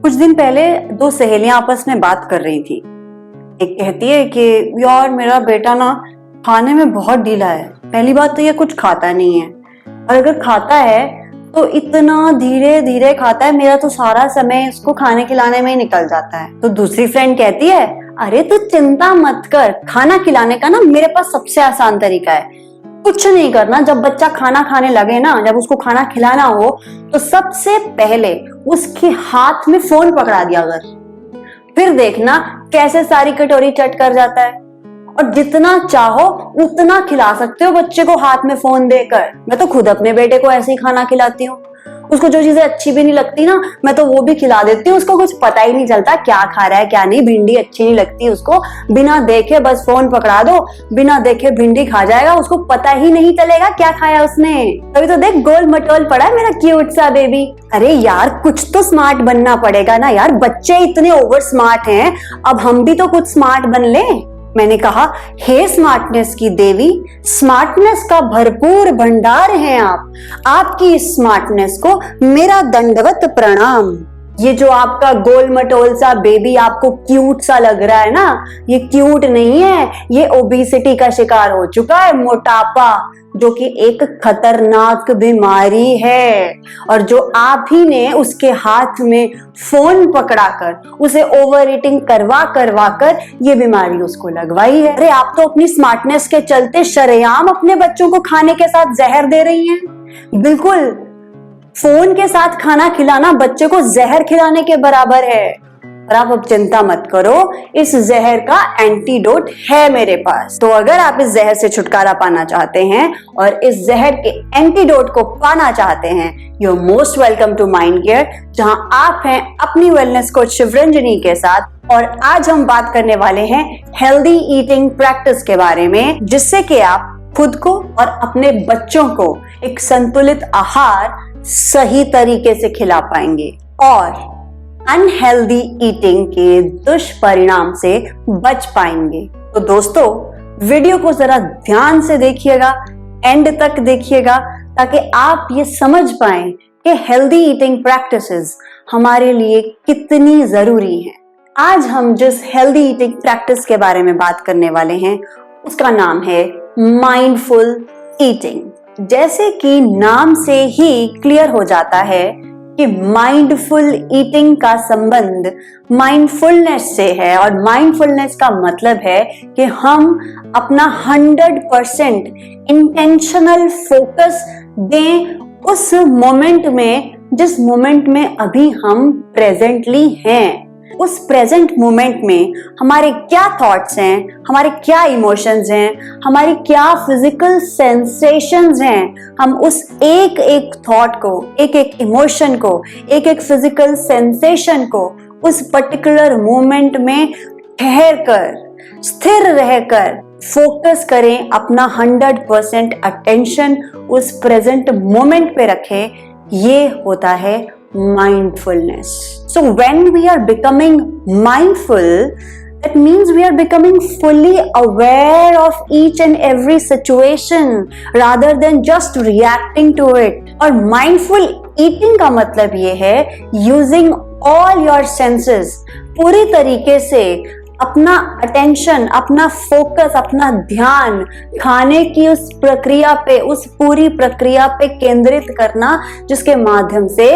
कुछ दिन पहले दो सहेलियां आपस में बात कर रही थी। एक कहती है कि यार मेरा बेटा ना खाने में बहुत ढीला है। पहली बात तो ये कुछ खाता नहीं है, और अगर खाता है तो इतना धीरे धीरे खाता है, मेरा तो सारा समय इसको खाने खिलाने में ही निकल जाता है। तो दूसरी फ्रेंड कहती है अरे तू चिंता मत कर, खाना खिलाने का ना मेरे पास सबसे आसान तरीका है। कुछ नहीं करना, जब बच्चा खाना खाने लगे ना, जब उसको खाना खिलाना हो तो सबसे पहले उसके हाथ में फोन पकड़ा दिया कर, फिर देखना कैसे सारी कटोरी चट कर जाता है। और जितना चाहो उतना खिला सकते हो बच्चे को हाथ में फोन देकर। मैं तो खुद अपने बेटे को ऐसे ही खाना खिलाती हूँ। उसको जो चीजें अच्छी भी नहीं लगती ना, मैं तो वो भी खिला देती हूँ। उसको कुछ पता ही नहीं चलता क्या खा रहा है क्या नहीं। भिंडी अच्छी नहीं लगती उसको, बिना देखे बस फोन पकड़ा दो, बिना देखे भिंडी खा जाएगा, उसको पता ही नहीं चलेगा क्या खाया उसने। तभी तो देख गोल मटोल पड़ा है मेरा क्यूट सा बेबी। अरे यार कुछ तो स्मार्ट बनना पड़ेगा ना यार, बच्चे इतने ओवर स्मार्ट हैं, अब हम भी तो कुछ स्मार्ट बन ले। मैंने कहा हे स्मार्टनेस की देवी, स्मार्टनेस का भरपूर भंडार हैं आप। आपकी इस स्मार्टनेस को मेरा दंडवत प्रणाम। ये जो आपका गोल मटोल सा बेबी आपको क्यूट सा लग रहा है ना, ये क्यूट नहीं है, ये ओबेसिटी का शिकार हो चुका है, मोटापा, जो कि एक खतरनाक बीमारी है। और जो आप ही ने उसके हाथ में फोन पकड़ाकर उसे ओवर ईटिंग करवा कर ये बीमारी उसको लगवाई है। अरे आप तो अपनी स्मार्टनेस के चलते शरेआम अपने बच्चों को खाने के साथ जहर दे रही हैं। बिल्कुल, फोन के साथ खाना खिलाना बच्चे को जहर खिलाने के बराबर है। और आप अब चिंता मत करो, इस जहर का एंटीडोट है मेरे पास। तो अगर आप इस जहर से छुटकारा पाना चाहते हैं और इस जहर के एंटीडोट को पाना चाहते हैं, you are most welcome to Mind Care, जहां आप हैं अपनी वेलनेस कोच शिवरंजनी के साथ। और आज हम बात करने वाले हैं हेल्दी ईटिंग प्रैक्टिस के बारे में, जिससे कि आप खुद को और अपने बच्चों को एक संतुलित आहार सही तरीके से खिला पाएंगे और अनहेल्दी ईटिंग के दुष्परिणाम से बच पाएंगे। तो दोस्तों, वीडियो को जरा ध्यान से देखिएगा, एंड तक देखिएगा, ताकि आप ये समझ पाएं कि हेल्दी ईटिंग प्रैक्टिसेस हमारे लिए कितनी जरूरी हैं। आज हम जिस हेल्दी ईटिंग प्रैक्टिस के बारे में बात करने वाले हैं उसका नाम है माइंडफुल ईटिंग। जैसे कि नाम से ही क्लियर हो जाता है कि माइंडफुल ईटिंग का संबंध माइंडफुलनेस से है, और माइंडफुलनेस का मतलब है कि हम अपना 100% इंटेंशनल फोकस दें उस मोमेंट में जिस मोमेंट में अभी हम प्रेजेंटली हैं। उस प्रेजेंट मोमेंट में हमारे क्या थॉट्स हैं, हमारे क्या इमोशंस हैं, हमारी क्या फिजिकल सेंसेशंस हैं, हम उस एक एक थॉट को, एक एक इमोशन को, एक एक फिजिकल सेंसेशन को उस पर्टिकुलर मोमेंट में ठहर कर, स्थिर रहकर फोकस करें, अपना 100% अटेंशन उस प्रेजेंट मोमेंट पे रखें। ये होता है mindfulness. So when we are becoming mindful, that means we are becoming fully aware of each and every situation rather than just reacting to it. और mindful eating का मतलब ये है using all your senses, पूरी तरीके से अपना attention, अपना फोकस, अपना ध्यान खाने की उस प्रक्रिया पे, उस पूरी प्रक्रिया पे केंद्रित करना जिसके माध्यम से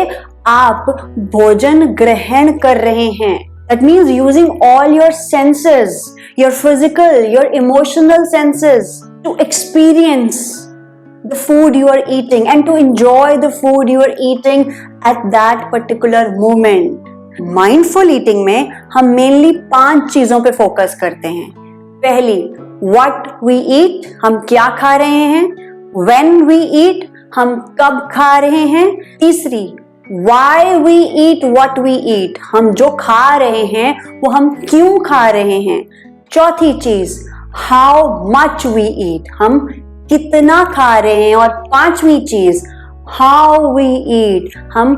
आप भोजन ग्रहण कर रहे हैं। That means using all your senses, your physical, your emotional senses to experience the food you are eating and to enjoy the food you are eating at that particular moment. Mindful eating में हम mainly 5 चीजों पे focus करते हैं। पहली, what we eat, हम क्या खा रहे हैं। व्हेन वी ईट, हम कब खा रहे हैं। तीसरी, why we eat what we eat, हम जो खा रहे हैं वो हम क्यों खा रहे हैं। चौथी चीज, हाउ मच वी ईट, हम कितना खा रहे हैं। और 5वीं चीज, हाउ वी ईट, हम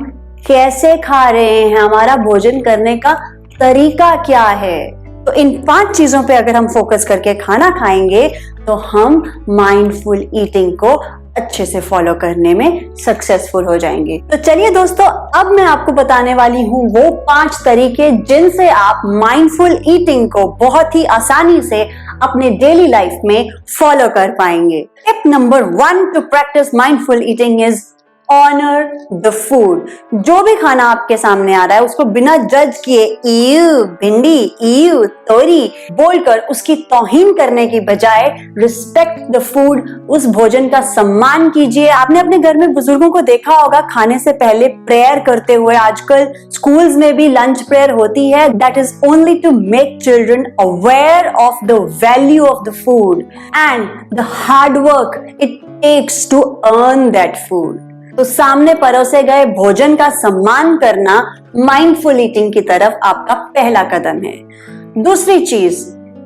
कैसे खा रहे हैं, हमारा भोजन करने का तरीका क्या है। तो इन 5 चीजों पे अगर हम फोकस करके खाना खाएंगे तो हम माइंडफुल ईटिंग को अच्छे से फॉलो करने में सक्सेसफुल हो जाएंगे। तो चलिए दोस्तों, अब मैं आपको बताने वाली हूँ वो 5 तरीके जिनसे आप माइंडफुल ईटिंग को बहुत ही आसानी से अपने डेली लाइफ में फॉलो कर पाएंगे। Tip number 1 to practice mindful eating is honour the food. जो भी खाना आपके सामने आ रहा है उसको बिना जज किए ईव भिंडी, ईव तोरी बोलकर उसकी तौहीन करने की बजाय रिस्पेक्ट द फूड, उस भोजन का सम्मान कीजिए। आपने अपने घर में बुजुर्गों को देखा होगा खाने से पहले प्रेयर करते हुए। आजकल स्कूल्स में भी लंच प्रेयर होती है। That is only to make children aware of the value of the food and the hard work it takes to earn that food. तो सामने परोसे गए भोजन का सम्मान करना माइंडफुल ईटिंग की तरफ आपका पहला कदम है। दूसरी चीज,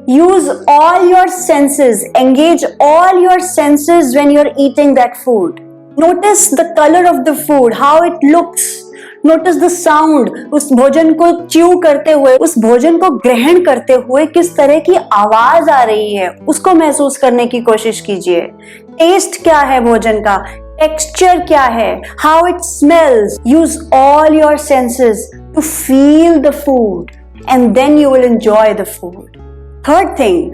use all your senses, engage all your senses when you are eating that food. Notice the colour of the food, how it looks, notice the sound, उस भोजन को च्यू करते हुए, उस भोजन को ग्रहण करते हुए किस तरह की आवाज आ रही है उसको महसूस करने की कोशिश कीजिए। टेस्ट क्या है भोजन का, टेक्सचर क्या है, how it smells. Use all your senses to feel the food and then you will enjoy the food. Third thing,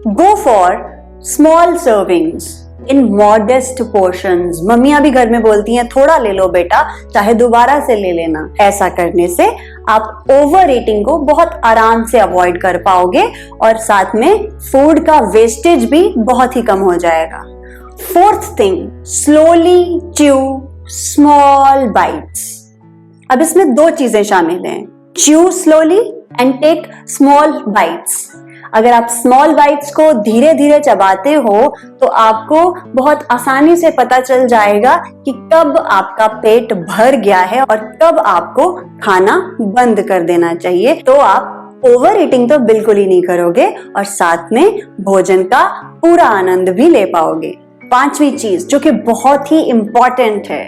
go for small servings in modest portions. मम्मियां भी घर में बोलती हैं थोड़ा ले लो बेटा, चाहे दोबारा से ले लेना। ऐसा करने से आप ओवर ईटिंग को बहुत आराम से अवॉइड कर पाओगे और साथ में फूड का वेस्टेज भी बहुत ही कम हो जाएगा। Fourth thing, slowly chew small bites. अब इसमें 2 चीजें शामिल हैं, chew slowly and take small bites. अगर आप स्मॉल बाइट्स को धीरे धीरे चबाते हो तो आपको बहुत आसानी से पता चल जाएगा कि कब आपका पेट भर गया है और कब आपको खाना बंद कर देना चाहिए। तो आप ओवर ईटिंग तो बिल्कुल ही नहीं करोगे और साथ में भोजन का पूरा आनंद भी ले पाओगे। 5वीं चीज जो कि बहुत ही इंपॉर्टेंट है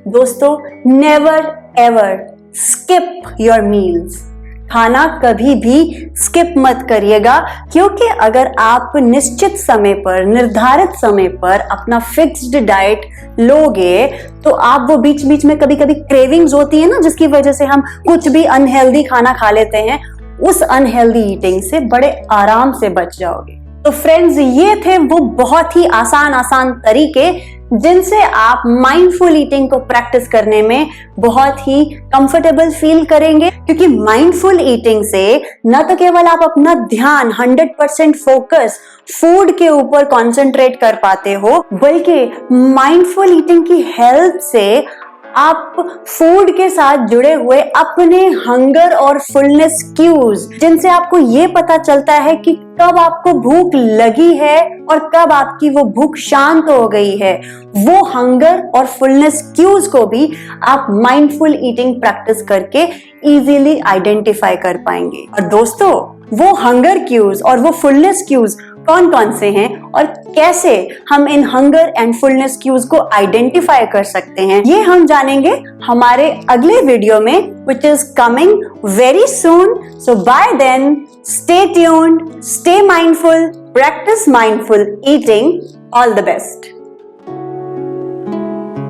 दोस्तों, never ever skip your meals. खाना कभी भी स्किप मत करिएगा, क्योंकि अगर आप निश्चित समय पर, निर्धारित समय पर अपना फिक्स्ड डाइट लोगे तो आप वो बीच बीच में कभी कभी क्रेविंग्स होती है ना, जिसकी वजह से हम कुछ भी अनहेल्दी खाना खा लेते हैं, उस अनहेल्दी ईटिंग से बड़े आराम से बच जाओगे। तो फ्रेंड्स, ये थे वो बहुत ही आसान तरीके जिनसे आप माइंडफुल ईटिंग को प्रैक्टिस करने में बहुत ही कंफर्टेबल फील करेंगे। क्योंकि माइंडफुल ईटिंग से न तो केवल आप अपना ध्यान 100% फोकस फूड के ऊपर कंसंट्रेट कर पाते हो, बल्कि माइंडफुल ईटिंग की हेल्प से आप फूड के साथ जुड़े हुए अपने हंगर और फुलनेस क्यूज, जिनसे आपको ये पता चलता है कि कब आपको भूख लगी है और कब आपकी वो भूख शांत हो गई है, वो हंगर और फुलनेस क्यूज को भी आप माइंडफुल ईटिंग प्रैक्टिस करके इजीली आइडेंटिफाई कर पाएंगे। और दोस्तों, वो हंगर क्यूज और वो फुलनेस क्यूज कौन कौन से हैं और कैसे हम इन हंगर एंड फुलनेस क्यूज को आइडेंटिफाई कर सकते हैं, ये हम जानेंगे हमारे अगले वीडियो में, which is coming very soon. So by then, stay tuned, stay mindful, practice mindful eating. All the best.